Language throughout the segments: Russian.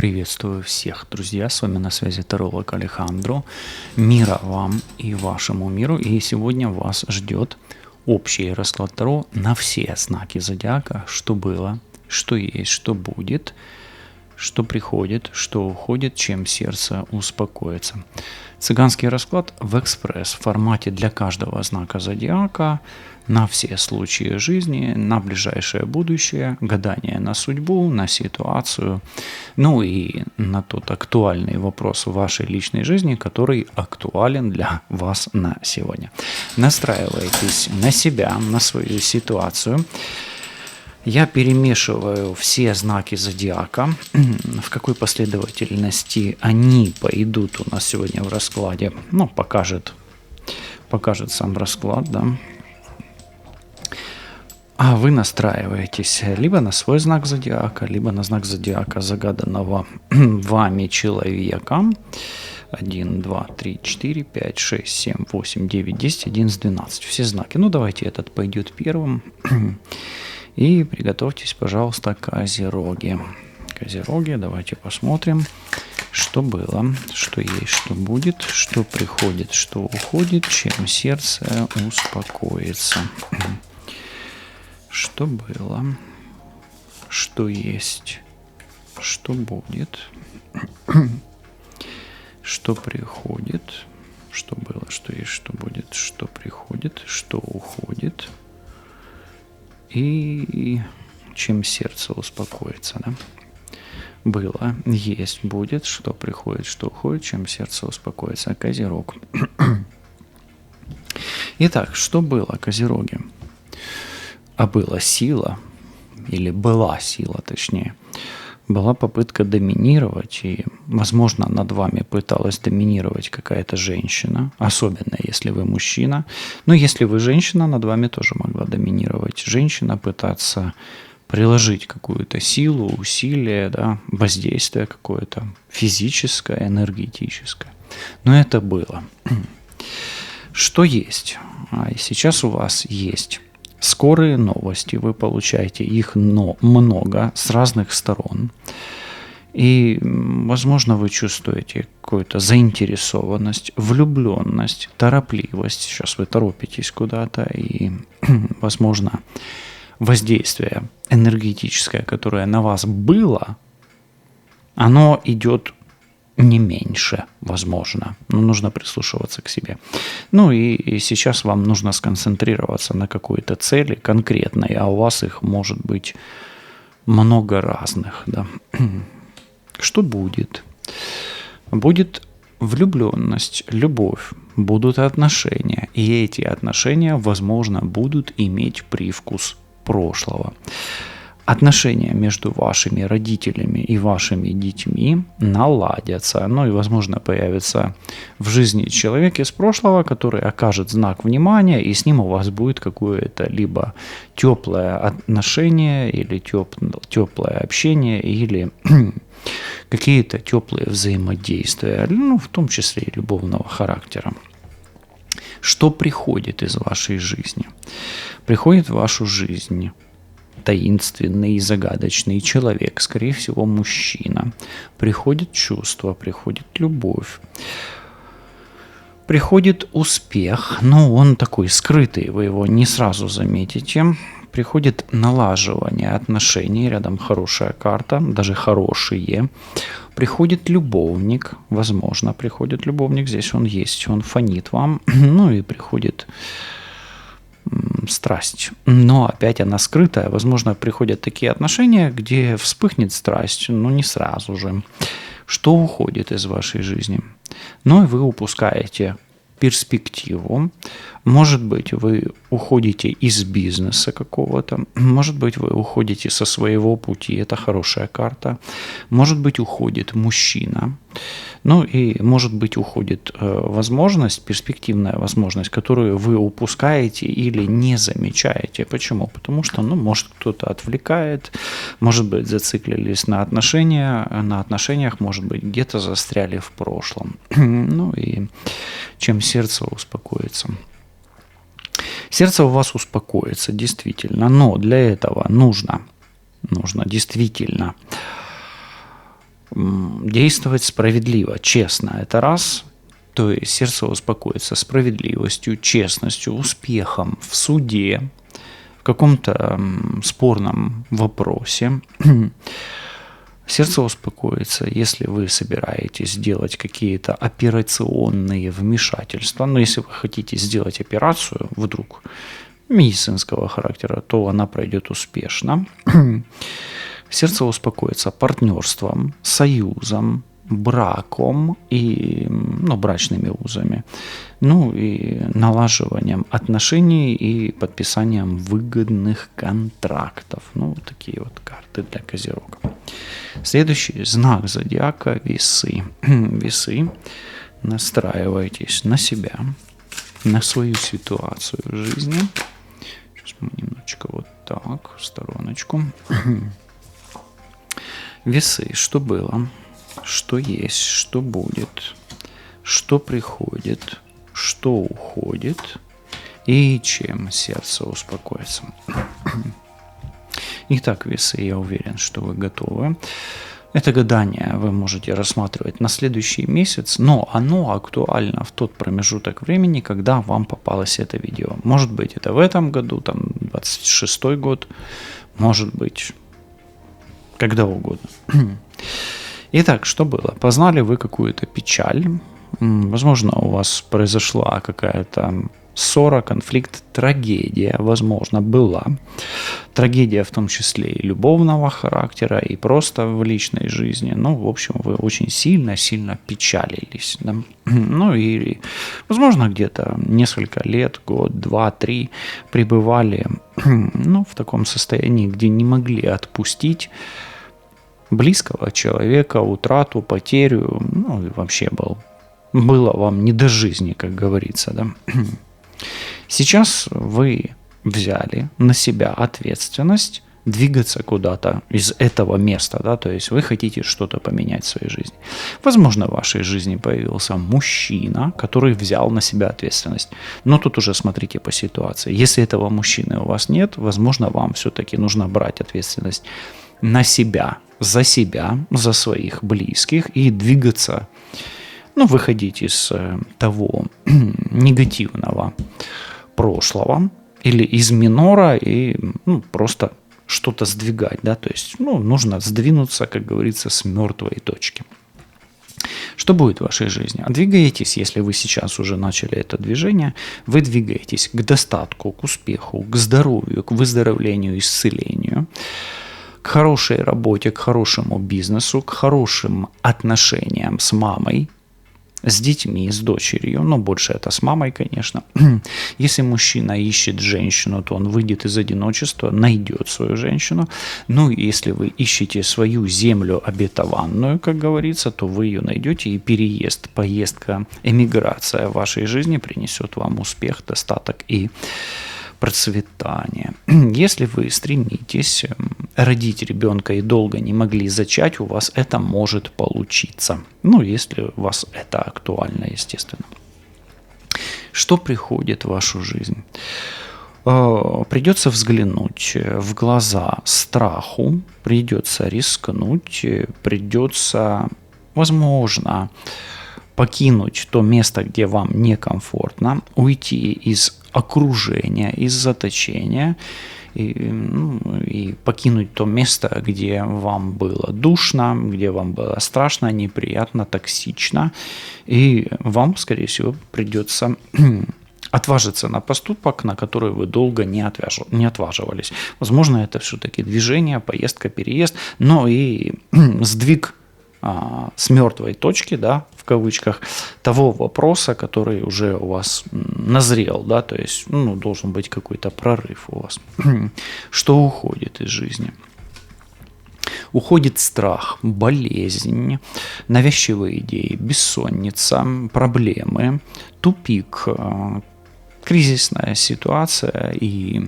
Приветствую всех, друзья, с вами на связи таролог Алехандро. Мира вам и вашему миру. И сегодня вас ждет общий расклад Таро на все знаки зодиака, что было, что есть, что будет, что приходит, что уходит, чем сердце успокоится. Цыганский расклад в экспресс-формате для каждого знака зодиака на все случаи жизни, на ближайшее будущее, гадание на судьбу, на ситуацию, ну и на тот актуальный вопрос в вашей личной жизни, который актуален для вас на сегодня. Настраивайтесь на себя, на свою ситуацию. Я перемешиваю все знаки зодиака, в какой последовательности они пойдут у нас сегодня в раскладе. Ну, покажет сам расклад, да. А вы настраиваетесь либо на свой знак зодиака, либо на знак зодиака загаданного вами человека. 1, 2, 3, 4, 5, 6, 7, 8, 9, 10, 11, 12. Все знаки. Ну, давайте этот пойдет первым. И приготовьтесь, пожалуйста, козероги. Козероги, давайте посмотрим, что было, что есть, что будет, что приходит, что уходит, чем сердце успокоится. Что было, что есть, что будет, что приходит, что было, что есть, что будет, что приходит, что уходит. И чем сердце успокоится, да? Было, есть, будет, что приходит, что уходит, чем сердце успокоится. Козерог. Итак, что было, козероги? А была сила, или была сила, точнее, была попытка доминировать, и, возможно, над вами пыталась доминировать какая-то женщина, особенно если вы мужчина. Но если вы женщина, над вами тоже могла доминировать женщина, пытаться приложить какую-то силу, усилие, да, воздействие какое-то физическое, энергетическое. Но это было. Что есть? Сейчас у вас есть скорые новости, вы получаете их много с разных сторон. И, возможно, вы чувствуете какую-то заинтересованность, влюбленность, торопливость. Сейчас вы торопитесь куда-то, и, возможно, воздействие энергетическое, которое на вас было, оно идет не меньше, возможно, но нужно прислушиваться к себе. Ну и сейчас вам нужно сконцентрироваться на какой-то цели конкретной, а у вас их может быть много разных. Да. Что будет? Будет влюбленность, любовь, будут отношения, и эти отношения, возможно, будут иметь привкус прошлого. Отношения между вашими родителями и вашими детьми наладятся. Ну и, возможно, появится в жизни человек из прошлого, который окажет знак внимания, и с ним у вас будет какое-то либо теплое отношение, или теплое общение, или какие-то теплые взаимодействия, ну, в том числе и любовного характера. Что приходит из вашей жизни? Приходит в вашу жизнь таинственный и загадочный человек, скорее всего, мужчина. Приходит чувство, приходит любовь, приходит успех, но он такой скрытый, вы его не сразу заметите. Приходит налаживание отношений, рядом хорошая карта, даже хорошие. Приходит любовник, возможно, приходит любовник, здесь он есть, он фонит вам, ну и приходит страсть. Но опять она скрытая. Возможно, приходят такие отношения, где вспыхнет страсть, но не сразу же. Что уходит из вашей жизни? Но вы упускаете перспективу. Может быть, вы уходите из бизнеса какого-то. Может быть, вы уходите со своего пути. Это хорошая карта. Может быть, уходит мужчина. Ну и, может быть, уходит возможность, перспективная возможность, которую вы упускаете или не замечаете. Почему? Потому что, может, кто-то отвлекает, может быть, зациклились на отношениях, может быть, где-то застряли в прошлом. Ну и чем сердце успокоится. Сердце у вас успокоится, действительно, но для этого нужно действительно действовать справедливо, честно. Это раз. То есть сердце успокоится справедливостью, честностью, успехом в суде, в каком-то спорном вопросе. Сердце успокоится, если вы собираетесь делать какие-то операционные вмешательства. Но если вы хотите сделать операцию вдруг медицинского характера, то она пройдет успешно. Сердце успокоится партнерством, союзом, браком и брачными узами, и налаживанием отношений и подписанием выгодных контрактов. Такие вот карты для Козерога. Следующий знак зодиака – весы. Весы. Настраивайтесь на себя, на свою ситуацию в жизни. Сейчас мы немножечко вот так, в стороночку. Весы. Что было? Что есть? Что будет? Что приходит? Что уходит? И чем сердце успокоится? Итак, весы, я уверен, что вы готовы. Это гадание вы можете рассматривать на следующий месяц, но оно актуально в тот промежуток времени, когда вам попалось это видео. Может быть, это в этом году, 26-й год, может быть, когда угодно. Итак, что было? Познали вы какую-то печаль, возможно, у вас произошла какая-то ссора, конфликт, трагедия, возможно, была. Трагедия в том числе и любовного характера, и просто в личной жизни. В общем, вы очень сильно печалились. Да? И, возможно, где-то несколько лет, год, два, три пребывали в таком состоянии, где не могли отпустить близкого человека, утрату, потерю, и вообще было вам не до жизни, как говорится, да. Сейчас вы взяли на себя ответственность двигаться куда-то из этого места, да, то есть вы хотите что-то поменять в своей жизни. Возможно, в вашей жизни появился мужчина, который взял на себя ответственность. Но тут уже смотрите по ситуации. Если этого мужчины у вас нет, возможно, вам все-таки нужно брать ответственность на себя, за своих близких и двигаться, выходить из того негативного прошлого или из минора и просто что-то сдвигать, да, то есть, нужно сдвинуться, как говорится, с мертвой точки. Что будет в вашей жизни? Двигаетесь, если вы сейчас уже начали это движение, вы двигаетесь к достатку, к успеху, к здоровью, к выздоровлению, исцелению, к хорошей работе, к хорошему бизнесу, к хорошим отношениям с мамой, с детьми, с дочерью, но больше это с мамой, конечно. Если мужчина ищет женщину, то он выйдет из одиночества, найдет свою женщину. Если вы ищете свою землю обетованную, как говорится, то вы ее найдете, и переезд, поездка, эмиграция в вашей жизни принесет вам успех, достаток и процветание. Если вы стремитесь родить ребенка и долго не могли зачать, у вас это может получиться. Если у вас это актуально, естественно. Что приходит в вашу жизнь? Придется взглянуть в глаза страху, придется рискнуть, придется, возможно, покинуть то место, где вам некомфортно, уйти из окружения, из заточения и покинуть то место, где вам было душно, где вам было страшно, неприятно, токсично, и вам, скорее всего, придется отважиться на поступок, на который вы долго не отваживались. Возможно, это все-таки движение, поездка, переезд, но и сдвиг с мертвой точки, да, в кавычках, того вопроса, который уже у вас назрел, да, то есть, должен быть какой-то прорыв у вас. Что уходит из жизни? Уходит страх, болезнь, навязчивые идеи, бессонница, проблемы, тупик, кризисная ситуация и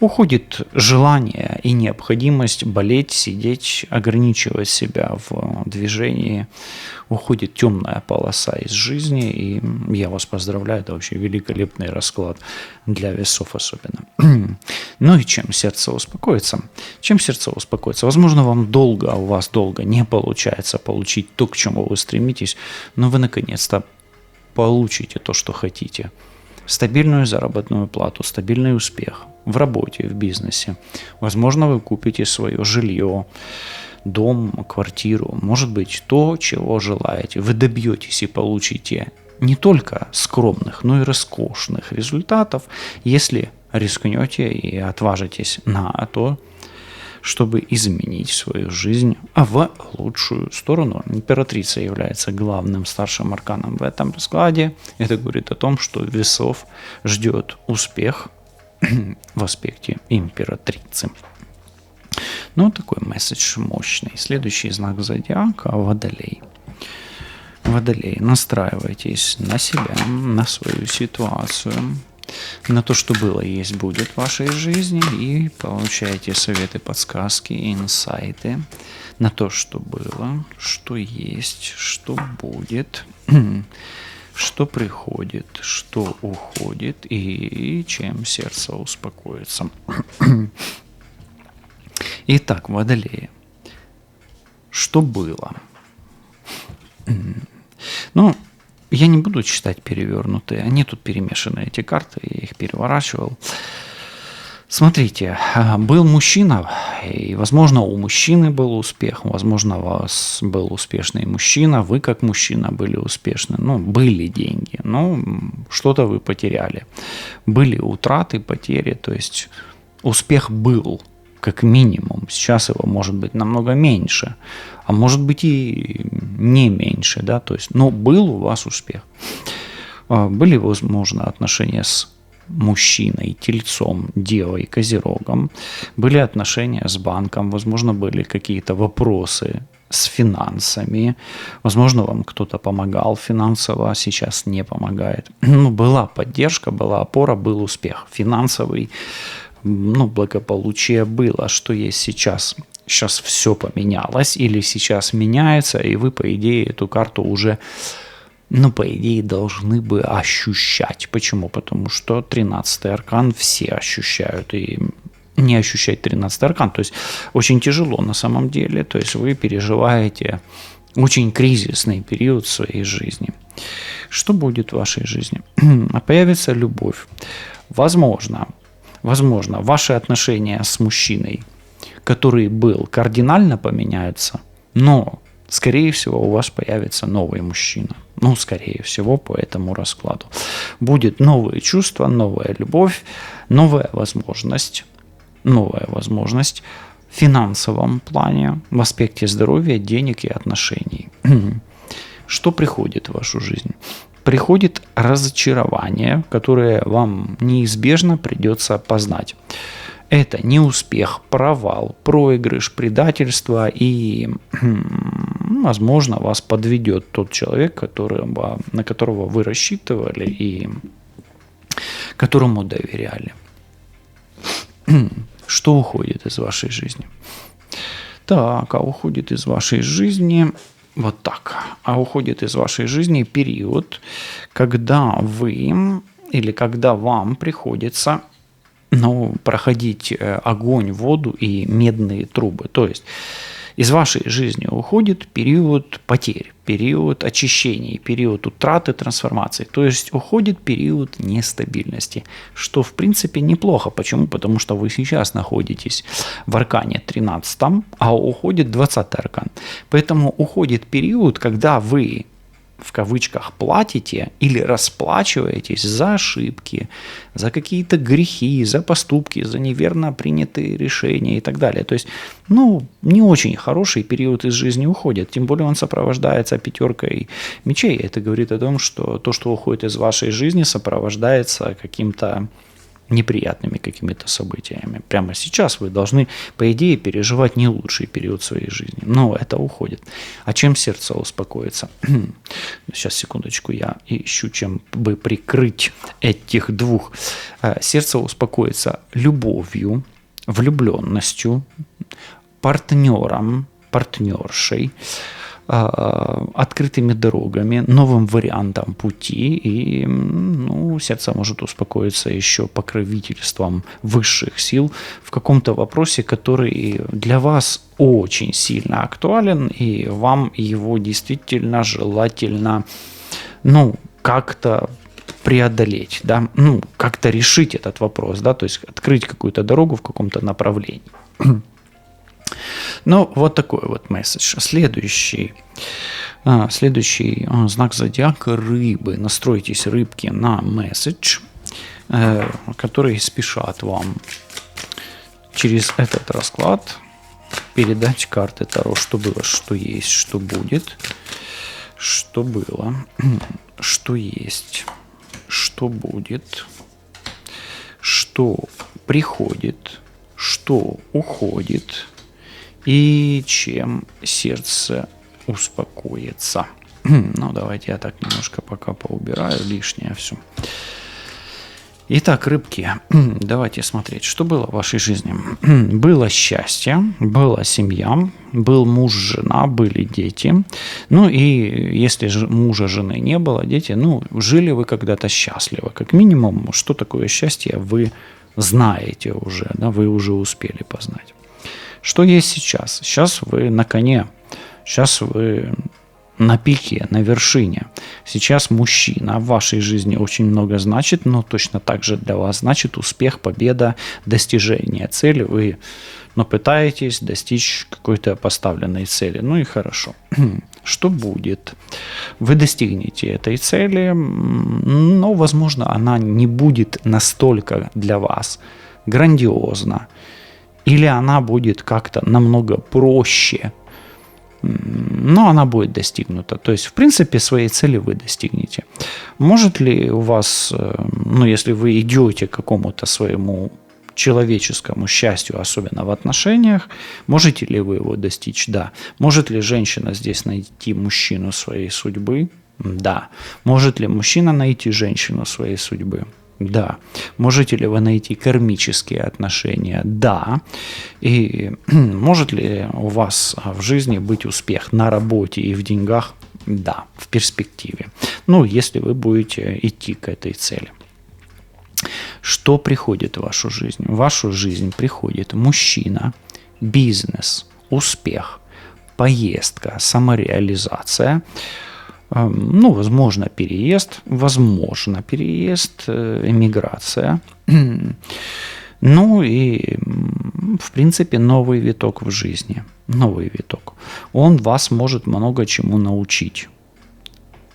Уходит желание и необходимость болеть, сидеть, ограничивать себя в движении. Уходит темная полоса из жизни, и я вас поздравляю, это вообще великолепный расклад для весов особенно. Ну и чем сердце успокоится? Чем сердце успокоится? Возможно, у вас долго не получается получить то, к чему вы стремитесь, но вы наконец-то получите то, что хотите. Стабильную заработную плату, стабильный успех в работе, в бизнесе. Возможно, вы купите свое жилье, дом, квартиру, может быть, то, чего желаете. Вы добьетесь и получите не только скромных, но и роскошных результатов, если рискнете и отважитесь на то, чтобы изменить свою жизнь в лучшую сторону. Императрица является главным старшим арканом в этом раскладе. Это говорит о том, что весов ждет успех в аспекте императрицы. Ну, такой месседж мощный. Следующий знак зодиака – Водолей. Водолей, настраивайтесь на себя, на свою ситуацию, на то, что было, есть, будет в вашей жизни, и получаете советы, подсказки, инсайты на то, что было, что есть, что будет, что приходит, что уходит, и чем сердце успокоится. Итак, Водолеи, что было? Ну, я не буду читать перевернутые, они тут перемешаны, эти карты, я их переворачивал. Смотрите, был мужчина, и, возможно, у мужчины был успех, возможно, у вас был успешный мужчина, вы как мужчина были успешны, были деньги, но что-то вы потеряли. Были утраты, потери, то есть успех был, как минимум. Сейчас его может быть намного меньше, а может быть и не меньше, да, то есть, но был у вас успех. Были, возможно, отношения с мужчиной, тельцом, девой, козерогом, были отношения с банком, возможно, были какие-то вопросы с финансами, возможно, вам кто-то помогал финансово, а сейчас не помогает. Была поддержка, была опора, был успех финансовый, благополучие было. Что есть сейчас? Сейчас все поменялось или сейчас меняется, и вы, по идее, эту карту уже, по идее, должны бы ощущать. Почему? Потому что 13-й аркан все ощущают, и не ощущать 13-й аркан, то есть очень тяжело на самом деле, то есть вы переживаете очень кризисный период в своей жизни. Что будет в вашей жизни? Появится любовь. Возможно, ваши отношения с мужчиной, который был, кардинально поменяются, но, скорее всего, у вас появится новый мужчина. Скорее всего, по этому раскладу. Будет новые чувства, новая любовь, новая возможность в финансовом плане, в аспекте здоровья, денег и отношений. Что приходит в вашу жизнь? Приходит разочарование, которое вам неизбежно придется познать. Это неуспех, провал, проигрыш, предательство, и, возможно, вас подведет тот человек, на которого вы рассчитывали и которому доверяли. Что уходит из вашей жизни? Так, уходит из вашей жизни вот так. Уходит из вашей жизни период, когда вам приходится проходить огонь, воду и медные трубы. То есть из вашей жизни уходит период потерь, период очищений, период утраты, трансформации. То есть уходит период нестабильности, что в принципе неплохо. Почему? Потому что вы сейчас находитесь в аркане 13, а уходит 20 аркан. Поэтому уходит период, когда вы в кавычках платите или расплачиваетесь за ошибки, за какие-то грехи, за поступки, за неверно принятые решения и так далее. То есть, не очень хороший период из жизни уходит, тем более он сопровождается 5 мечей. Это говорит о том, что то, что уходит из вашей жизни, сопровождается каким-то неприятными какими-то событиями. Прямо сейчас вы должны, по идее, переживать не лучший период своей жизни. Но это уходит. А чем сердце успокоится? Сейчас, секундочку, я ищу, чем бы прикрыть этих двух. Сердце успокоится любовью, влюбленностью, партнером, партнершей, открытыми дорогами, новым вариантом пути, и сердце может успокоиться еще покровительством высших сил в каком-то вопросе, который для вас очень сильно актуален, и вам его действительно желательно, как-то преодолеть, да, как-то решить этот вопрос, да, то есть открыть какую-то дорогу в каком-то направлении. Вот такой вот месседж. Следующий знак зодиака – рыбы. Настройтесь, рыбки, на месседж, который спешат вам через этот расклад передать карты Таро, что было, что есть, что будет, что было, что есть, что будет, что приходит, что уходит, и чем сердце успокоится. Давайте я так немножко пока поубираю лишнее все. Итак, рыбки, давайте смотреть, что было в вашей жизни. Было счастье, была семья, был муж, жена, были дети. И если мужа, жены не было, дети, жили вы когда-то счастливо. Как минимум, что такое счастье, вы знаете уже, да, вы уже успели познать. Что есть сейчас? Сейчас вы на коне, сейчас вы на пике, на вершине. Сейчас мужчина в вашей жизни очень много значит, но точно так же для вас значит успех, победа, достижение цели. Вы пытаетесь достичь какой-то поставленной цели. И хорошо. Что будет? Вы достигнете этой цели, но, возможно, она не будет настолько для вас грандиозна. Или она будет как-то намного проще, но она будет достигнута. То есть, в принципе, своей цели вы достигнете. Может ли у вас, если вы идете к какому-то своему человеческому счастью, особенно в отношениях, можете ли вы его достичь? Да. Может ли женщина здесь найти мужчину своей судьбы? Да. Может ли мужчина найти женщину своей судьбы? Да. Можете ли вы найти кармические отношения? Да. И может ли у вас в жизни быть успех на работе и в деньгах? Да, в перспективе. Если вы будете идти к этой цели. Что приходит в вашу жизнь? В вашу жизнь приходит мужчина, бизнес, успех, поездка, самореализация. Возможно, переезд, эмиграция. И, в принципе, новый виток в жизни. Новый виток. Он вас может много чему научить,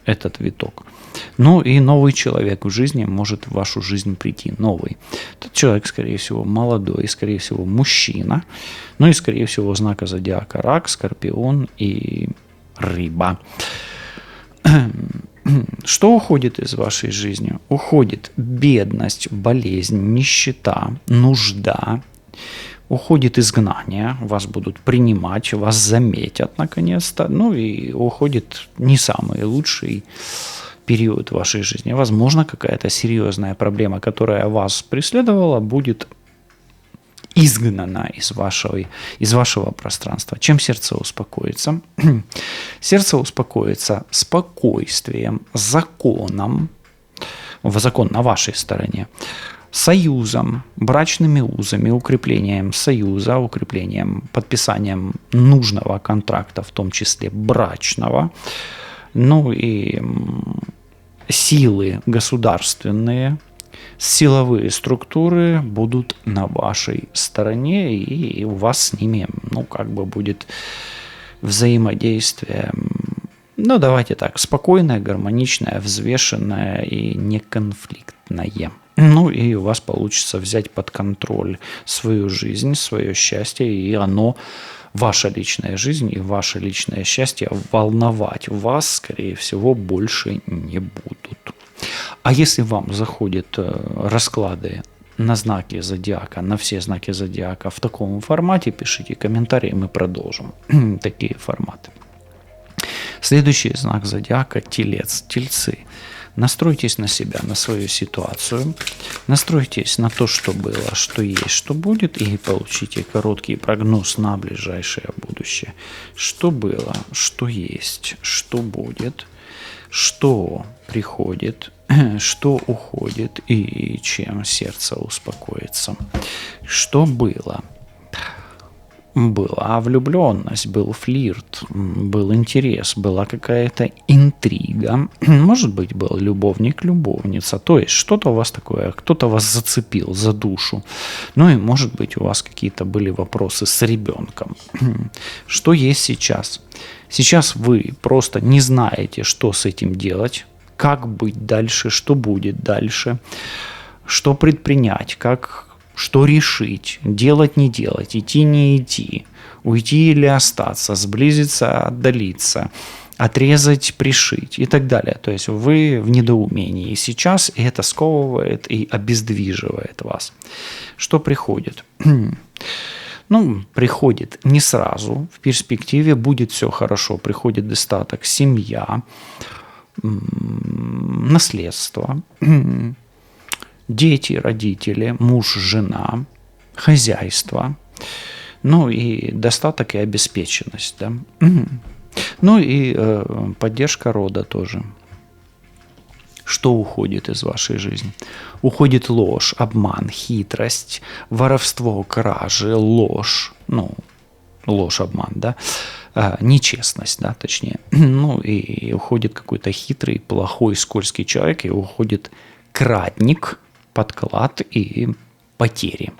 этот виток. И новый человек в жизни может в вашу жизнь прийти. Новый. Этот человек, скорее всего, молодой, скорее всего, мужчина. И, скорее всего, знака зодиака рак, скорпион и рыба. Что уходит из вашей жизни? Уходит бедность, болезнь, нищета, нужда. Уходит изгнание, вас будут принимать, вас заметят наконец-то. И уходит не самый лучший период вашей жизни. Возможно, какая-то серьезная проблема, которая вас преследовала, будет изгнана из вашего пространства. Чем сердце успокоится? Сердце успокоится спокойствием, законом, закон на вашей стороне, союзом, брачными узами, укреплением союза, укреплением, подписанием нужного контракта, в том числе брачного, и силы государственные, силовые структуры будут на вашей стороне, и у вас с ними, будет взаимодействие, давайте так, спокойное, гармоничное, взвешенное и неконфликтное. И у вас получится взять под контроль свою жизнь, свое счастье, и ваша личная жизнь и ваше личное счастье волновать вас, скорее всего, больше не будут. А если вам заходят расклады на знаки зодиака, на все знаки зодиака в таком формате, пишите комментарии, мы продолжим такие форматы. Следующий знак зодиака – Телец, Тельцы. Настройтесь на себя, на свою ситуацию, настройтесь на то, что было, что есть, что будет, и получите короткий прогноз на ближайшее будущее. Что было, что есть, что будет, что приходит, что уходит и чем сердце успокоится. Что было? Была влюбленность, был флирт, был интерес, была какая-то интрига. Может быть, был любовник, любовница. То есть что-то у вас такое, кто-то вас зацепил за душу. Ну и, может быть, у вас какие-то были вопросы с ребенком. Что есть сейчас? Сейчас вы просто не знаете, что с этим делать, как быть дальше, что будет дальше, что предпринять, что решить, делать, не делать, идти, не идти, уйти или остаться, сблизиться, отдалиться, отрезать, пришить и так далее. То есть вы в недоумении сейчас, и это сковывает и обездвиживает вас. Что приходит? Приходит не сразу, в перспективе будет все хорошо, приходит достаток, семья, наследство, дети, родители, муж, жена, хозяйство, и достаток и обеспеченность. Да? Поддержка рода тоже. Что уходит из вашей жизни? Уходит ложь, обман, хитрость, воровство, кражи, ложь, ложь, обман, да, нечестность, да, точнее. И уходит какой-то хитрый, плохой, скользкий человек, и уходит крадник, подклад и потери.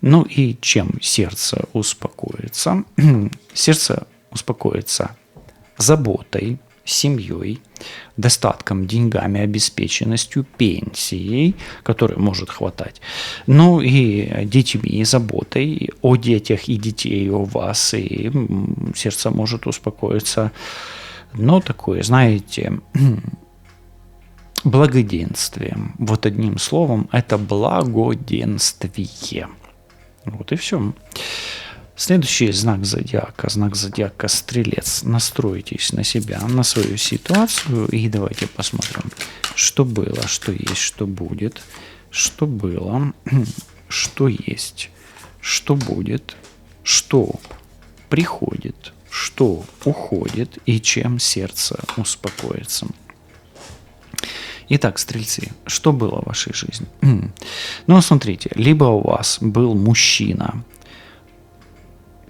И чем сердце успокоится? Сердце успокоится заботой, семьей, достатком, деньгами, обеспеченностью, пенсией, которой может хватать, и детьми, заботой о детях и детей о вас, и сердце может успокоиться, такое, знаете, благоденствием. Вот одним словом, это благоденствие. Вот и все. Следующий знак зодиака Стрелец. Настройтесь на себя, на свою ситуацию и давайте посмотрим, что было, что есть, что будет, что было, что есть, что будет, что приходит, что уходит и чем сердце успокоится. Итак, стрельцы, что было в вашей жизни? Смотрите, либо у вас был мужчина,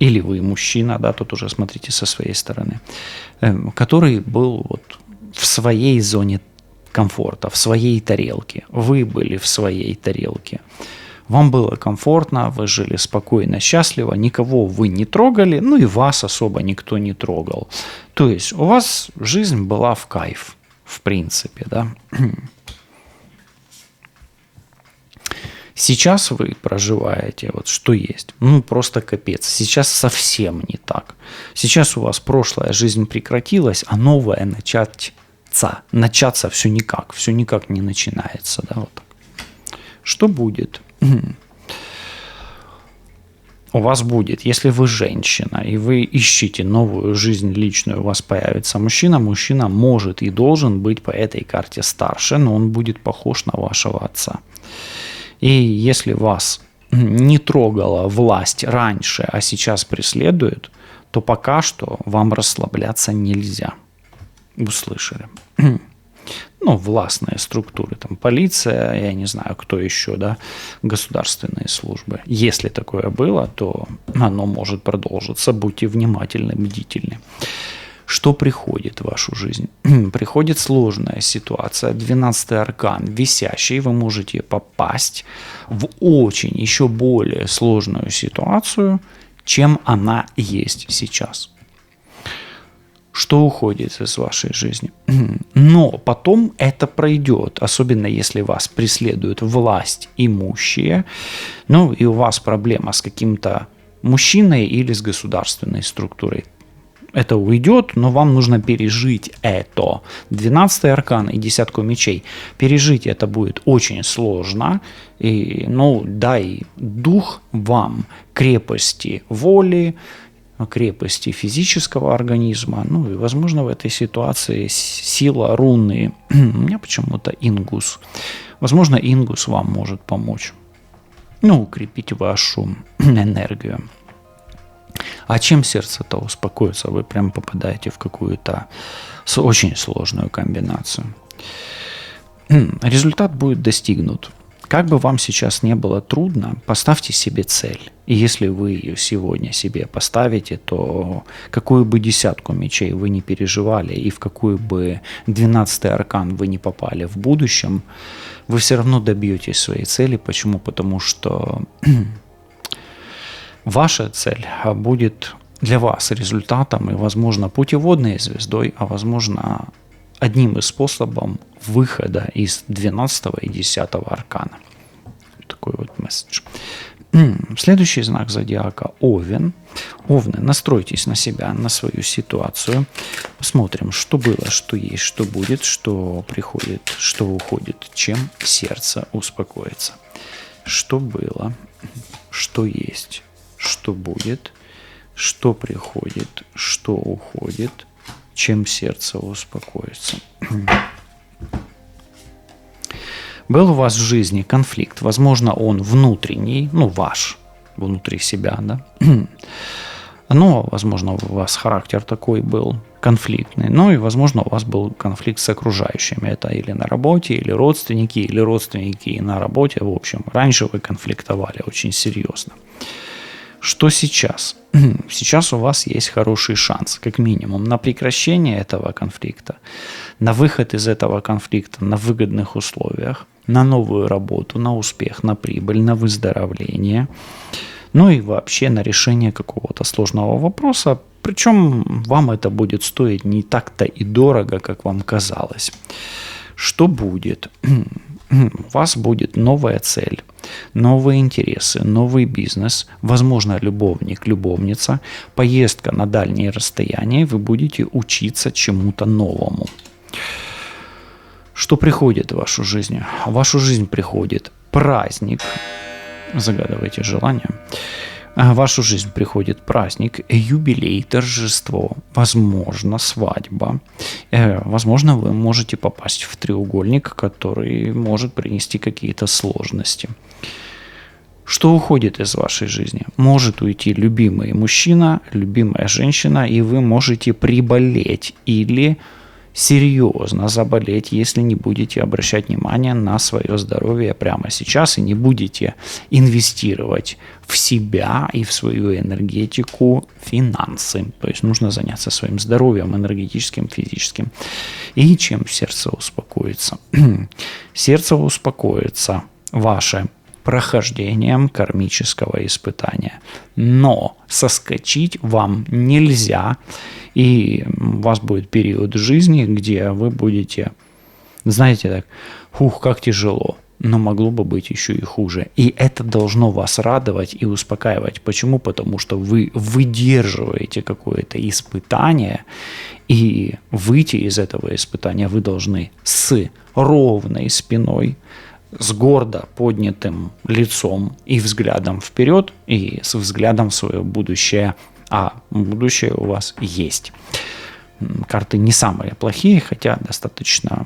или вы мужчина, да, тут уже смотрите со своей стороны, который был в своей зоне комфорта, в своей тарелке. Вы были в своей тарелке. Вам было комфортно, вы жили спокойно, счастливо, никого вы не трогали, и вас особо никто не трогал. То есть у вас жизнь была в кайф. В принципе, да. Сейчас вы проживаете, что есть. Просто капец. Сейчас совсем не так. Сейчас у вас прошлая жизнь прекратилась, а новая начаться все никак не начинается. Да, вот так. Что будет? У вас будет, если вы женщина, и вы ищете новую жизнь личную, у вас появится мужчина. Мужчина может и должен быть по этой карте старше, но он будет похож на вашего отца. И если вас не трогала власть раньше, а сейчас преследует, то пока что вам расслабляться нельзя. Услышали? Властные структуры, там полиция, я не знаю, кто еще, да, государственные службы. Если такое было, то оно может продолжиться. Будьте внимательны, бдительны. Что приходит в вашу жизнь? Приходит сложная ситуация, 12-й аркан, висящий, вы можете попасть в очень еще более сложную ситуацию, чем она есть сейчас. Что уходит из вашей жизни. Но потом это пройдет, особенно если вас преследует власть имущие, и у вас проблема с каким-то мужчиной или с государственной структурой. Это уйдет, но вам нужно пережить это. 12-й аркан и десятку мечей. Пережить это будет очень сложно. И, дай дух вам крепости воли, крепости физического организма. И, возможно, в этой ситуации сила руны. У меня почему-то Ингус. Возможно, Ингус вам может помочь. Укрепить вашу энергию. А чем сердце-то успокоится? Вы прям попадаете в какую-то очень сложную комбинацию. Результат будет достигнут. Как бы вам сейчас не было трудно, поставьте себе цель. И если вы ее сегодня себе поставите, то какую бы десятку мечей вы не переживали и в какую бы 12-й аркан вы не попали в будущем, вы все равно добьетесь своей цели. Почему? Потому что ваша цель будет для вас результатом и, возможно, путеводной звездой, а, возможно, одним из способов выхода из 12 и 10 аркана. Такой вот месседж. Следующий знак зодиака – Овен. Овны, настройтесь на себя, на свою ситуацию. Посмотрим, что было, что есть, что будет, что приходит, что уходит, чем сердце успокоится. Что было, что есть, что будет, что приходит, что уходит, чем сердце успокоится. Был у вас в жизни конфликт, возможно, он внутренний, ваш, внутри себя, да? Но, возможно, у вас характер такой был конфликтный, и, возможно, у вас был конфликт с окружающими. Это или на работе, или родственники на работе. В общем, раньше вы конфликтовали очень серьезно. Что сейчас? Сейчас у вас есть хороший шанс, как минимум, на прекращение этого конфликта, на выход из этого конфликта на выгодных условиях, на новую работу, на успех, на прибыль, на выздоровление, и вообще на решение какого-то сложного вопроса. Причем вам это будет стоить не так-то и дорого, как вам казалось. Что будет? У вас будет новая цель, новые интересы, новый бизнес, возможно, любовник, любовница, поездка на дальние расстояния, вы будете учиться чему-то новому. Что приходит в вашу жизнь? В вашу жизнь приходит праздник, загадывайте желание. В вашу жизнь приходит праздник, юбилей, торжество, возможно, свадьба. Возможно, вы можете попасть в треугольник, который может принести какие-то сложности. Что уходит из вашей жизни? Может уйти любимый мужчина, любимая женщина, и вы можете приболеть или серьезно заболеть, если не будете обращать внимание на свое здоровье прямо сейчас и не будете инвестировать в себя и в свою энергетику, финансы. То есть нужно заняться своим здоровьем энергетическим, физическим. И чем сердце успокоится? Сердце успокоится ваше прохождением кармического испытания. Но соскочить вам нельзя, и у вас будет период жизни, где вы будете, знаете, так, как тяжело, но могло бы быть еще и хуже. И это должно вас радовать и успокаивать. Почему? Потому что вы выдерживаете какое-то испытание, и выйти из этого испытания вы должны с ровной спиной, с гордо поднятым лицом и взглядом вперед, и с взглядом в свое будущее, а будущее у вас есть. Карты не самые плохие, хотя достаточно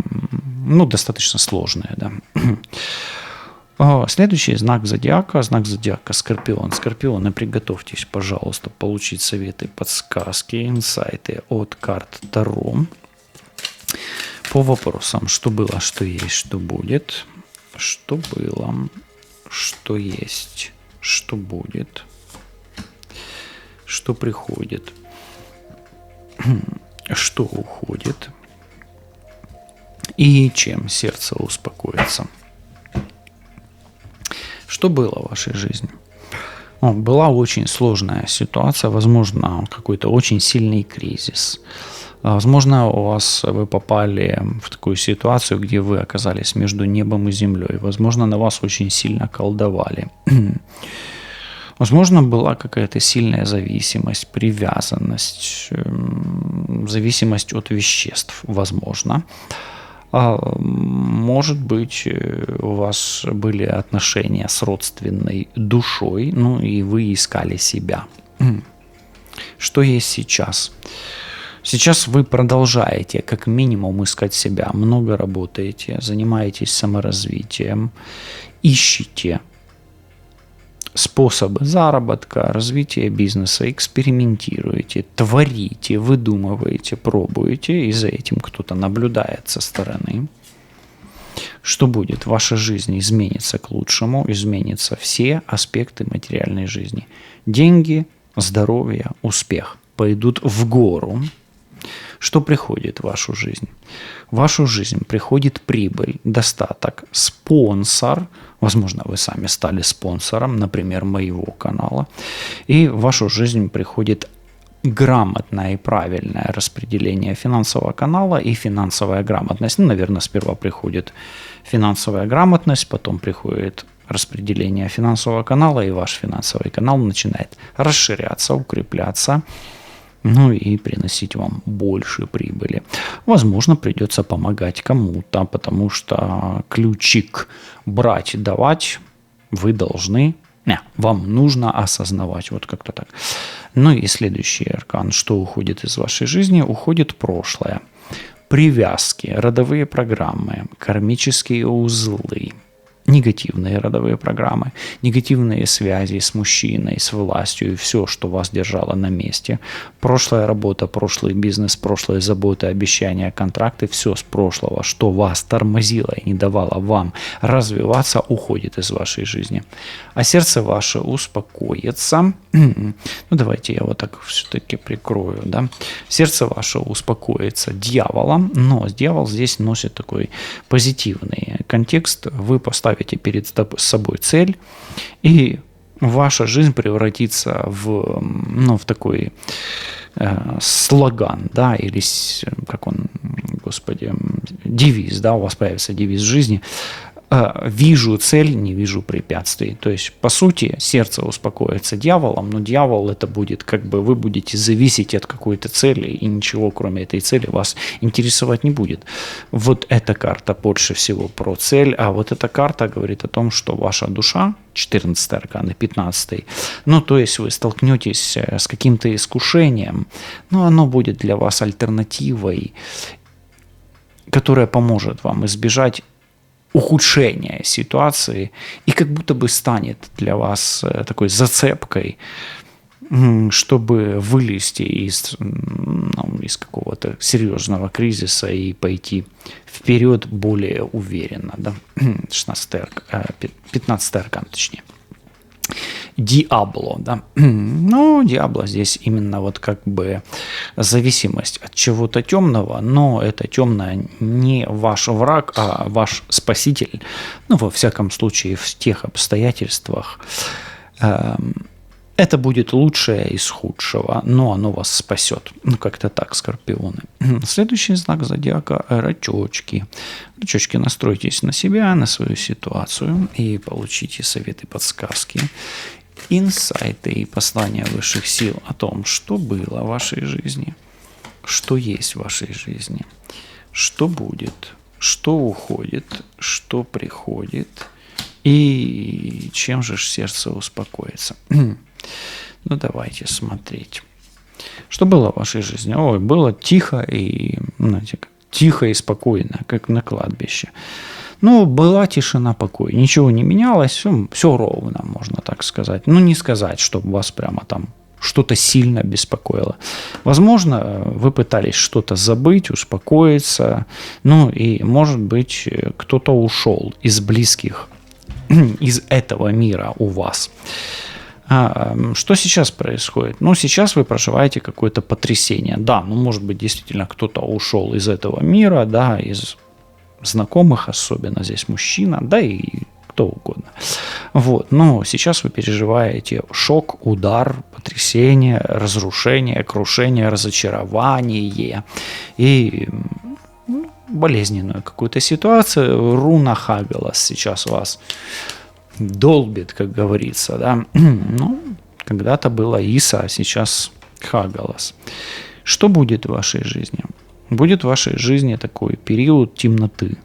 сложные, да. Следующий знак зодиака Скорпион. Скорпионы, приготовьтесь, пожалуйста, получить советы, подсказки, инсайты от карт Таро по вопросам, что было, что есть, что будет. Что было, что есть, что будет, что приходит, что уходит и чем сердце успокоится. Что было в вашей жизни? Была очень сложная ситуация, возможно, какой-то очень сильный кризис. Возможно, вы попали в такую ситуацию, где вы оказались между небом и землей. Возможно, на вас очень сильно колдовали. Возможно, была какая-то сильная зависимость, привязанность, зависимость от веществ, возможно. Может быть, у вас были отношения с родственной душой, ну и вы искали себя. Что есть сейчас? Сейчас вы продолжаете как минимум искать себя, много работаете, занимаетесь саморазвитием, ищете способы заработка, развития бизнеса, экспериментируете, творите, выдумываете, пробуете, и за этим кто-то наблюдает со стороны. Что будет? Ваша жизнь изменится к лучшему, изменятся все аспекты материальной жизни. Деньги, здоровье, успех пойдут в гору. Что приходит в вашу жизнь? В вашу жизнь приходит прибыль, достаток, спонсор. Возможно, вы сами стали спонсором, например, моего канала. И в вашу жизнь приходит грамотное и правильное распределение финансового канала и финансовая грамотность. Ну, наверное, сперва приходит финансовая грамотность, потом приходит распределение финансового канала, и ваш финансовый канал начинает расширяться, укрепляться, ну и приносить вам больше прибыли. Возможно, придется помогать кому-то, потому что ключик брать, давать вы должны. Вам нужно осознавать, вот как-то так. Ну и следующий аркан, что уходит из вашей жизни? Уходит прошлое. Привязки, родовые программы, кармические узлы, негативные родовые программы, негативные связи с мужчиной, с властью и все, что вас держало на месте. Прошлая работа, прошлый бизнес, прошлые заботы, обещания, контракты, все с прошлого, что вас тормозило и не давало вам развиваться, уходит из вашей жизни. А сердце ваше успокоится. Ну, давайте я вот так все-таки прикрою, да. Сердце ваше успокоится дьяволом, но дьявол здесь носит такой позитивный контекст. Вы поставите перед собой цель, и ваша жизнь превратится в такой слоган, да, или как он, господи, девиз, да, у вас появится девиз жизни. Вижу цель, не вижу препятствий. То есть, по сути, сердце успокоится дьяволом, но дьявол это будет, как бы вы будете зависеть от какой-то цели, и ничего, кроме этой цели, вас интересовать не будет. Вот эта карта больше всего про цель, а вот эта карта говорит о том, что ваша душа, 14 аркан и 15, ну, то есть вы столкнетесь с каким-то искушением, но оно будет для вас альтернативой, которая поможет вам избежать ухудшение ситуации и как будто бы станет для вас такой зацепкой, чтобы вылезти из какого-то серьезного кризиса и пойти вперед более уверенно. Да? 15 аркан, точнее. Диабло, да. Ну, Диабло здесь именно вот как бы зависимость от чего-то темного, но это темное не ваш враг, а ваш спаситель. Ну, во всяком случае, в тех обстоятельствах это будет лучшее из худшего, но оно вас спасет. Ну, как-то так, скорпионы. Следующий знак зодиака – рачочки. Рачочки, настройтесь на себя, на свою ситуацию и получите советы, подсказки, инсайты и послания высших сил о том, что было в вашей жизни, что есть в вашей жизни, что будет, что уходит, что приходит и чем же сердце успокоится. Ну, давайте смотреть. Что было в вашей жизни? Ой, было тихо и, знаете, тихо и спокойно, как на кладбище. Ну, была тишина, покой. Ничего не менялось, все ровно, можно так сказать. Ну, не сказать, чтобы вас прямо там что-то сильно беспокоило. Возможно, вы пытались что-то забыть, успокоиться. Ну, и, может быть, кто-то ушел из близких, из этого мира у вас. Что сейчас происходит? Ну, сейчас вы проживаете какое-то потрясение. Да, ну, может быть, действительно кто-то ушел из этого мира, да, из знакомых, особенно здесь мужчина, да и кто угодно. Вот, но сейчас вы переживаете шок, удар, потрясение, разрушение, крушение, разочарование и болезненную какую-то ситуацию. Руна Хагелас сейчас вас долбит, как говорится, да. Ну, Когда-то была Иса, а сейчас Хагалас. Что будет в вашей жизни? Будет в вашей жизни такой период темноты.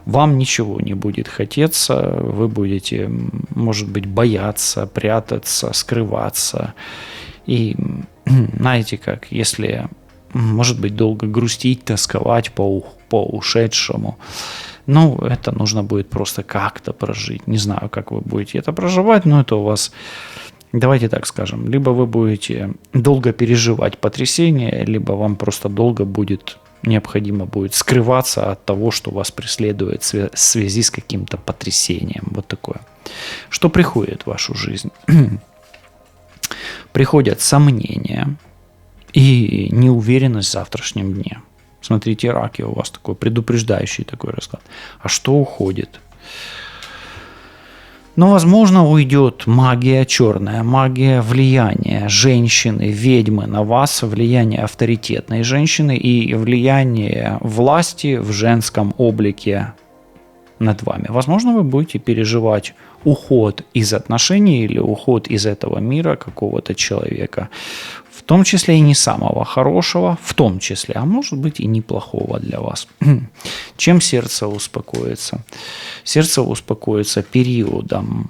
Вам ничего не будет хотеться, вы будете, может быть, бояться, прятаться, скрываться. И знаете как, если, может быть, долго грустить, тосковать по ушедшему, ну, это нужно будет просто как-то прожить. Не знаю, как вы будете это проживать, но это у вас, давайте так скажем, либо вы будете долго переживать потрясение, либо вам просто долго необходимо будет скрываться от того, что вас преследует в связи с каким-то потрясением. Вот такое. Что приходит в вашу жизнь? Приходят сомнения и неуверенность в завтрашнем дне. Смотрите, раки, у вас такой предупреждающий такой расклад. А что уходит? Но, возможно, уйдет магия черная, магия влияния женщины, ведьмы на вас, влияние авторитетной женщины и влияние власти в женском облике над вами. Возможно, вы будете переживать уход из отношений или уход из этого мира какого-то человека, в том числе и не самого хорошего, в том числе, а может быть и неплохого для вас. Чем сердце успокоится? Сердце успокоится периодом,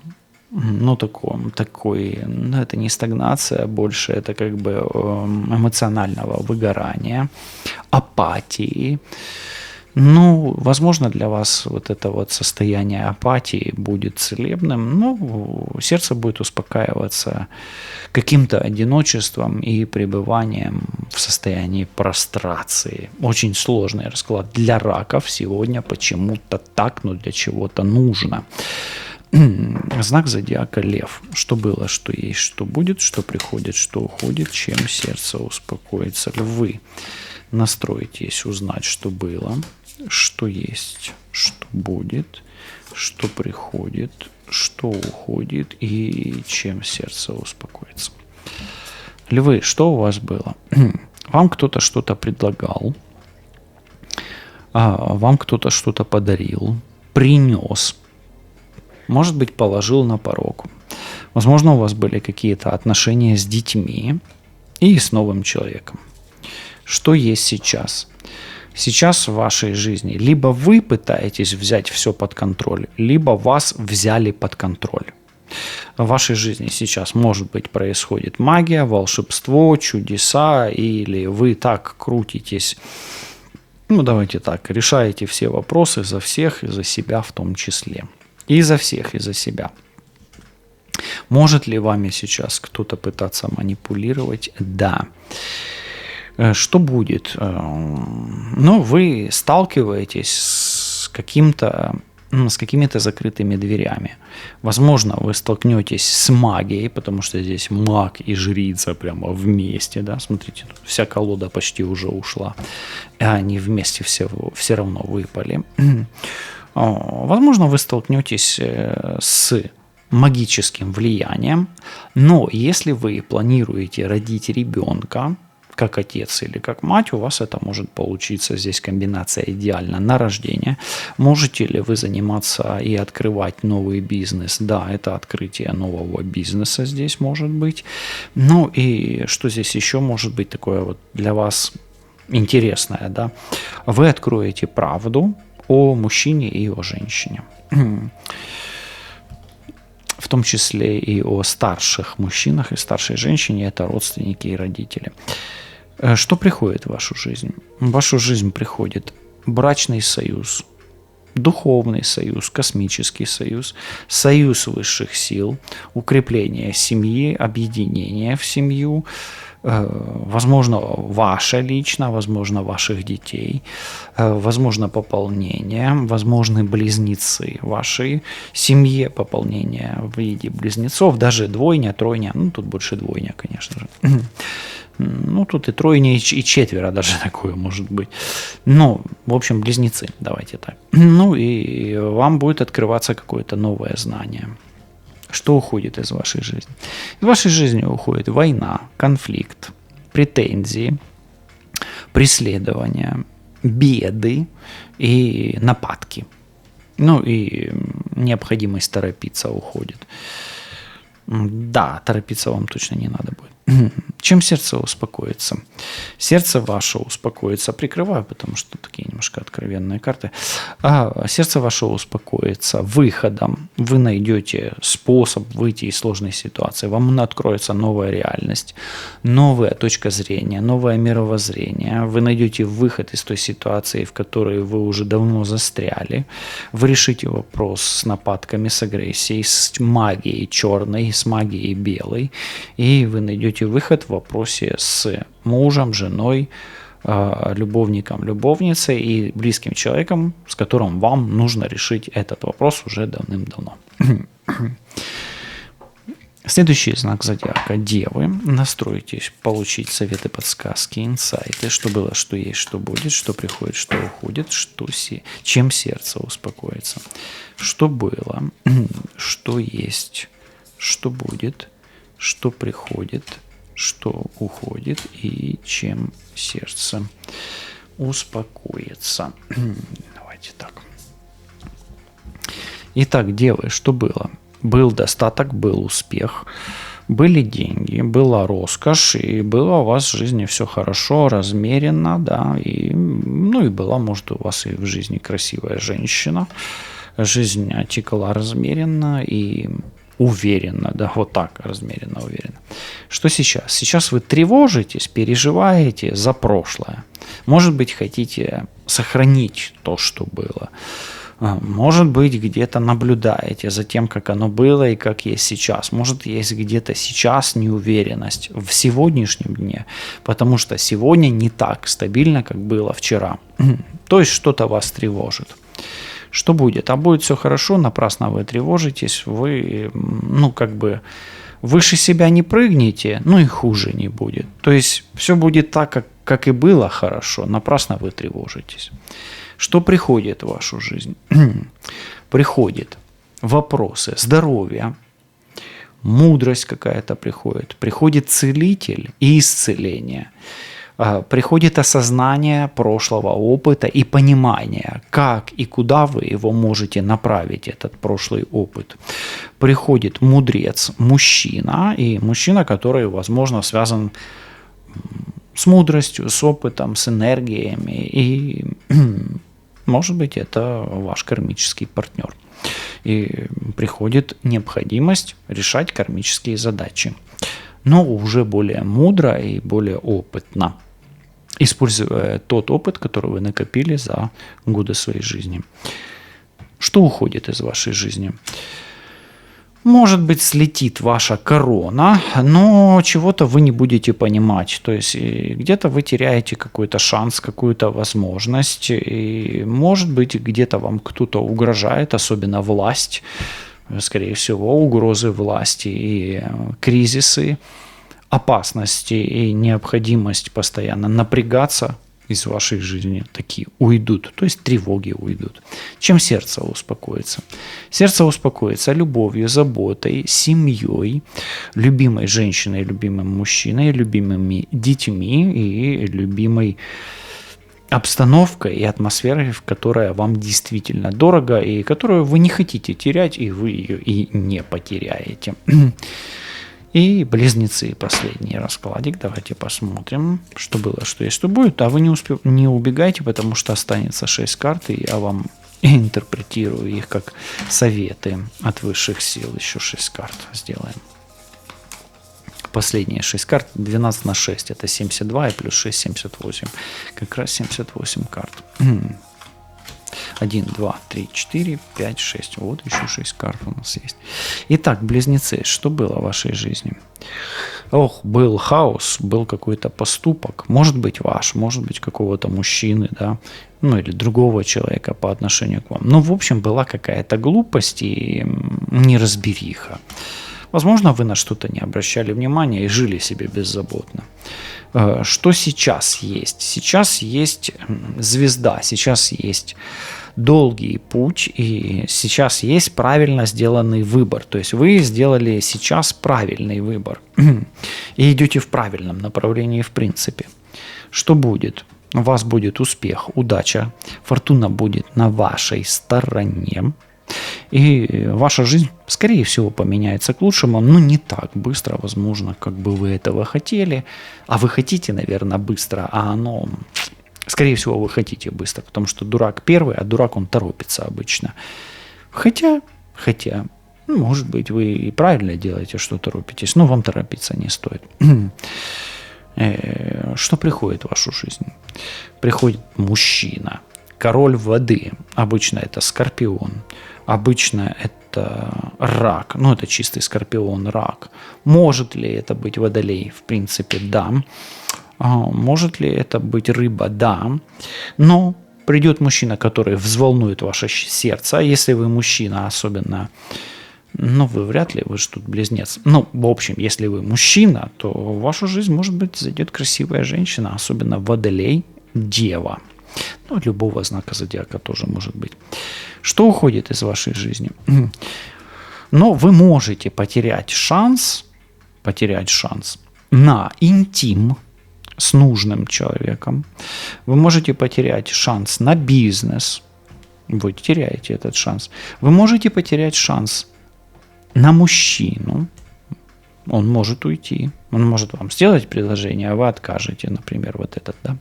это не стагнация, больше это как бы эмоционального выгорания, апатии. Возможно, для вас вот это вот состояние апатии будет целебным, сердце будет успокаиваться каким-то одиночеством и пребыванием в состоянии прострации. Очень сложный расклад для раков сегодня почему-то так, но для чего-то нужно. Знак зодиака Лев. Что было, что есть, что будет, что приходит, что уходит, чем сердце успокоится. Львы. Настройтесь узнать, что было, что есть, что будет, что приходит, что уходит и чем сердце успокоится. Львы, что у вас было? Вам кто-то что-то предлагал, вам кто-то что-то подарил, принес, может быть, положил на порог. Возможно, у вас были какие-то отношения с детьми и с новым человеком. Что есть сейчас? Сейчас в вашей жизни либо вы пытаетесь взять все под контроль, либо вас взяли под контроль. В вашей жизни сейчас, может быть, происходит магия, волшебство, чудеса, или вы так крутитесь, давайте так, решаете все вопросы за всех и за себя в том числе. И за всех, и за себя. Может ли вами сейчас кто-то пытаться манипулировать? Да. Что будет? Вы сталкиваетесь с какими-то закрытыми дверями. Возможно, вы столкнетесь с магией, потому что здесь маг и жрица прямо вместе. Да? Смотрите, тут вся колода почти уже ушла. И они вместе все равно выпали. Возможно, вы столкнетесь с магическим влиянием, но если вы планируете родить ребенка, как отец или как мать, у вас это может получиться. Здесь комбинация идеальна на рождение. Можете ли вы заниматься и открывать новый бизнес? Да, это открытие нового бизнеса здесь может быть. И что здесь еще может быть такое вот для вас интересное? Да? Вы откроете правду о мужчине и о женщине. В том числе и о старших мужчинах и старшей женщине. Это родственники и родители. Что приходит в вашу жизнь? В вашу жизнь приходит брачный союз, духовный союз, космический союз, союз высших сил, укрепление семьи, объединение в семью, возможно, ваше лично, возможно, ваших детей, возможно, пополнение, возможны близнецы вашей семье, пополнение в виде близнецов, даже двойня, тройня, тут больше двойня, конечно же. Тут и тройня, и четверо даже такое может быть. В общем, близнецы, давайте так. И вам будет открываться какое-то новое знание. Что уходит из вашей жизни? Из вашей жизни уходит война, конфликт, претензии, преследования, беды и нападки. И необходимость торопиться уходит. Да, торопиться вам точно не надо будет. Чем сердце успокоится? Сердце ваше успокоится. Прикрываю, потому что такие немножко откровенные карты. Сердце ваше успокоится выходом. Вы найдете способ выйти из сложной ситуации. Вам откроется новая реальность, новая точка зрения, новое мировоззрение. Вы найдете выход из той ситуации, в которой вы уже давно застряли. Вы решите вопрос с нападками, с агрессией, с магией черной, с магией белой. И вы найдете выход в вопросе с мужем, женой, любовником, любовницей и близким человеком, с которым вам нужно решить этот вопрос уже давным-давно. Следующий знак зодиака – Девы. Настройтесь получить советы, подсказки, инсайты, что было, что есть, что будет, что приходит, что уходит, чем сердце успокоится, что было, что есть, что будет, что приходит, что уходит и чем сердце успокоится. Давайте так. Итак, Девы, что было? Был достаток, был успех, были деньги, была роскошь, и было у вас в жизни все хорошо, размеренно, да, и была, может, у вас и в жизни красивая женщина. Жизнь текла размеренно и уверенно, да, вот так, размеренно, уверенно. Что сейчас? Сейчас вы тревожитесь, переживаете за прошлое. Может быть, хотите сохранить то, что было. Может быть, где-то наблюдаете за тем, как оно было и как есть сейчас. Может, есть где-то сейчас неуверенность в сегодняшнем дне, потому что сегодня не так стабильно, как было вчера. То есть что-то вас тревожит. Что будет? А будет все хорошо, напрасно вы тревожитесь, вы, выше себя не прыгнете, и хуже не будет. То есть все будет так, как и было хорошо, напрасно вы тревожитесь. Что приходит в вашу жизнь? Приходят вопросы здоровья, мудрость какая-то приходит целитель и исцеление. Приходит осознание прошлого опыта и понимание, как и куда вы его можете направить, этот прошлый опыт. Приходит мудрец, мужчина, и мужчина, который, возможно, связан с мудростью, с опытом, с энергиями, и, может быть, это ваш кармический партнер. И приходит необходимость решать кармические задачи, но уже более мудро и более опытно, используя тот опыт, который вы накопили за годы своей жизни. Что уходит из вашей жизни? Может быть, слетит ваша корона, но чего-то вы не будете понимать. То есть где-то вы теряете какой-то шанс, какую-то возможность. И, может быть, где-то вам кто-то угрожает, особенно власть. Скорее всего, угрозы власти и кризисы, опасности и необходимость постоянно напрягаться из вашей жизни такие уйдут, то есть тревоги уйдут. Чем сердце успокоится? Сердце успокоится любовью, заботой, семьей, любимой женщиной, любимым мужчиной, любимыми детьми и любимой обстановкой и атмосферой, которая вам действительно дорого и которую вы не хотите терять, и вы ее и не потеряете. И близнецы, последний раскладик. Давайте посмотрим, что было, что есть, что будет. А вы не убегайте, потому что останется 6 карт, и я вам интерпретирую их как советы от высших сил. Еще 6 карт сделаем. Последние 6 карт, 12 на 6, это 72, и плюс 6, 78. Как раз 78 карт. 1, 2, 3, 4, 5, 6. Вот еще 6 карт у нас есть. Итак, близнецы, что было в вашей жизни? Был хаос, был какой-то поступок. Может быть ваш, может быть какого-то мужчины, да, или другого человека по отношению к вам. В общем, была какая-то глупость и неразбериха. Возможно, вы на что-то не обращали внимания и жили себе беззаботно. Что сейчас есть? Сейчас есть звезда, сейчас есть долгий путь, и сейчас есть правильно сделанный выбор. То есть вы сделали сейчас правильный выбор и идете в правильном направлении в принципе. Что будет? У вас будет успех, удача, фортуна будет на вашей стороне. И ваша жизнь, скорее всего, поменяется к лучшему, но не так быстро, возможно, как бы вы этого хотели. А вы хотите, наверное, быстро, а оно... Скорее всего, вы хотите быстро, потому что дурак первый, а дурак он торопится обычно. Хотя, может быть, вы и правильно делаете, что торопитесь, но вам торопиться не стоит. Что приходит в вашу жизнь? Приходит мужчина, король воды. Обычно это скорпион, обычно это рак. Ну, это чистый скорпион, рак. Может ли это быть водолей? В принципе, да. Может ли это быть рыба? Да. Но придет мужчина, который взволнует ваше сердце. А если вы мужчина, особенно, вы вряд ли, вы же тут близнец. В общем, если вы мужчина, то в вашу жизнь, может быть, зайдет красивая женщина, особенно водолей, дева. Любого знака зодиака тоже может быть. Что уходит из вашей жизни? Но вы можете потерять шанс на интим с нужным человеком. Вы можете потерять шанс на бизнес. Вы теряете этот шанс. Вы можете потерять шанс на мужчину. Он может уйти. Он может вам сделать предложение, а вы откажете, например, вот этот, да.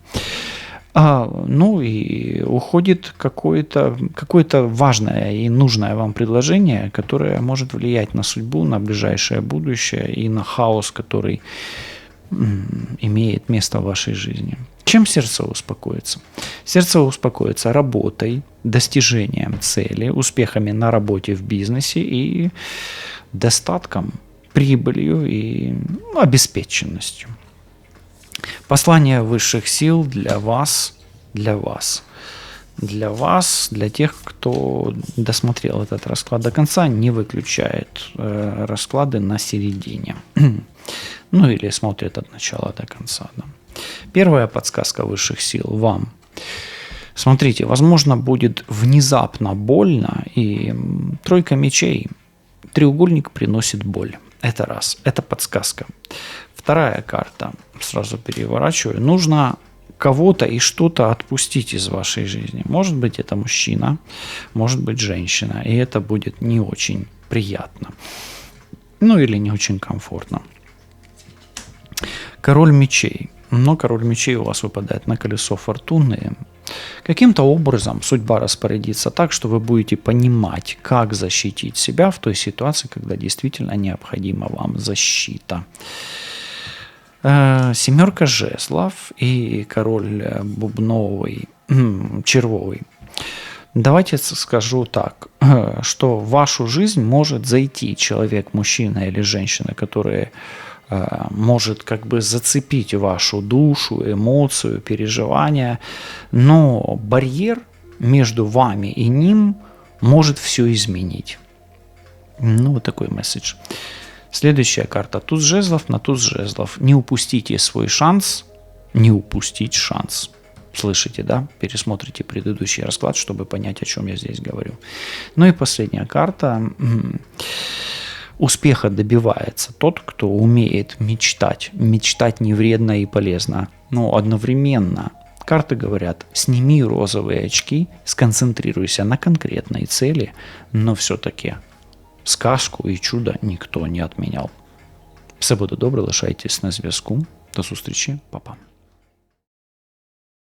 И уходит какое-то важное и нужное вам предложение, которое может влиять на судьбу, на ближайшее будущее и на хаос, который имеет место в вашей жизни. Чем сердце успокоится? Сердце успокоится работой, достижением цели, успехами на работе, в бизнесе и достатком, прибылью и обеспеченностью. Послание высших сил для тех, кто досмотрел этот расклад до конца, не выключает расклады на середине. Или смотрит от начала до конца. Да. Первая подсказка высших сил вам. Смотрите, возможно, будет внезапно больно, и тройка мечей, треугольник приносит боль. Это раз, это подсказка. Вторая карта, сразу переворачиваю, нужно кого-то и что-то отпустить из вашей жизни. Может быть, это мужчина, может быть, женщина, и это будет не очень приятно. Или не очень комфортно. Король мечей. Но король мечей у вас выпадает на колесо фортуны. Каким-то образом судьба распорядится так, что вы будете понимать, как защитить себя в той ситуации, когда действительно необходима вам защита. Семерка жезлов и король бубновый, червовый. Давайте скажу так, что в вашу жизнь может зайти человек, мужчина или женщина, который может зацепить вашу душу, эмоцию, переживания, но барьер между вами и ним может все изменить. Вот такой месседж. Следующая карта. Туз жезлов на туз жезлов. Не упустите свой шанс, не упустить шанс. Слышите, да? Пересмотрите предыдущий расклад, чтобы понять, о чем я здесь говорю. И последняя карта. Успеха добивается тот, кто умеет мечтать. Мечтать не вредно и полезно, но одновременно. Карты говорят, сними розовые очки, сконцентрируйся на конкретной цели, но все-таки сказку и чудо никто не отменял. Все буде добре, лишайтесь на зв'язку. До зустрічі, па-па.